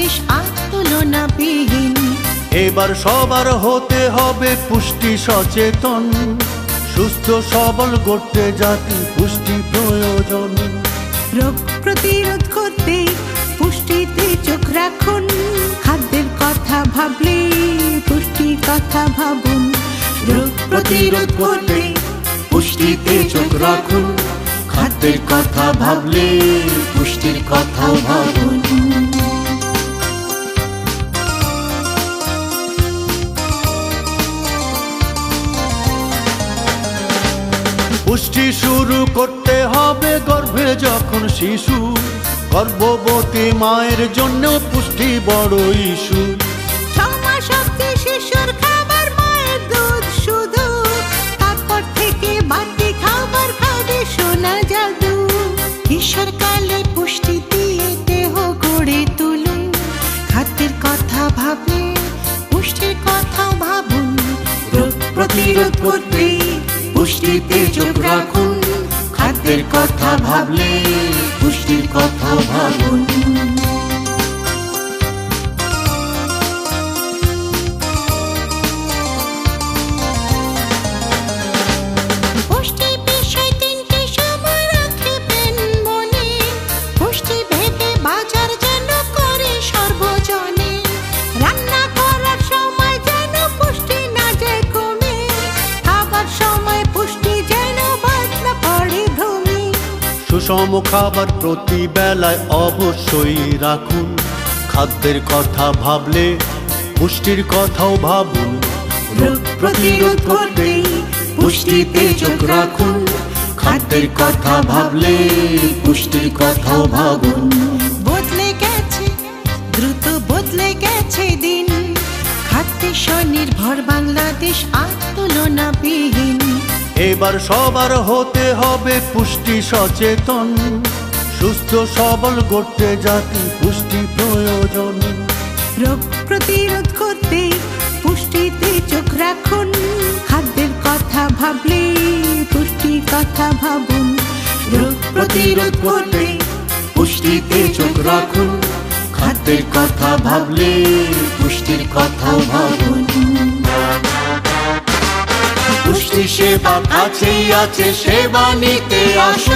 বাংলাদেশ আর তুলনাবিহীন। এবার সবার হতে হবে পুষ্টি সচেতন, সুস্থ সবল গড়তে জাতি পুষ্টি প্রয়োজন। রোগ প্রতিরোধ করতে পুষ্টিতে চোখ রাখুন, খাদ্যের কথা ভাবলে পুষ্টির কথা ভাবুন। রোগ প্রতিরোধ করতে পুষ্টিতে চোখ রাখুন, খাদ্যের কথা ভাবলে পুষ্টির কথাও ভাবুন। পুষ্টি শুরু করতে হবে গর্ভে যখন শিশু, গর্ভবতী মায়ের জন্য পুষ্টি বড় ইস্যু। 6 মাস অবধি শিশুর খাবার মায়ের দুধ শুধু, তারপর থেকে বাড়তি খাবার খাবে সোনা জাদু। কিশোরকালে পুষ্টি দিয়ে দেহ গড়ে তুলুন, খাদ্যের কথা ভাবলে পুষ্টির কথাও ভাবুন। রোগ প্রতিরোধ করতে পুষ্টিতে চোখ রাখুন, খাদ্যের কথা ভাবলে পুষ্টির কথাও ভাবুন। পুষ্টি বিষয় 3টি সময় রাখবেন মনে, পুষ্টি ভেবে বাজার যেন করে সর্বজনে। রান্না করার সময় যেন পুষ্টি না যায় কমে, খাবার সময় পুষ্টি যেন বাদ না পড়ে ভূমি। সুষম খাবার প্রতি বেলায় অবশ্যই রাখুন, খাদ্যের কথা ভাবলে পুষ্টির কথাও ভাবুন। রোগ প্রতিরোধ করতে পুষ্টিতে চোখ রাখুন, খাদ্যের কথা ভাবলে পুষ্টির কথাও ভাবুন। বদলে গেছে, দ্রুত বদলে গেছে দিন, খাদ্যে স্বনির্ভর বাংলাদেশ আর তুলনাবিহীন। এবার সবার হতে হবে পুষ্টি সচেতন, সুস্থ সবল গড়তে জাতি পুষ্টি প্রয়োজন। রোগ প্রতিরোধ করতে পুষ্টিতে চোখ রাখুন, খাদ্যের কথা ভাবলে পুষ্টির কথা ভাবুন। রোগ প্রতিরোধ করতে পুষ্টিতে চোখ রাখুন, খাদ্যের কথা ভাবলে পুষ্টির কথাও ভাবুন। পুষ্টি সেবা কাছেই আছে, সেবা নিতে আসুন।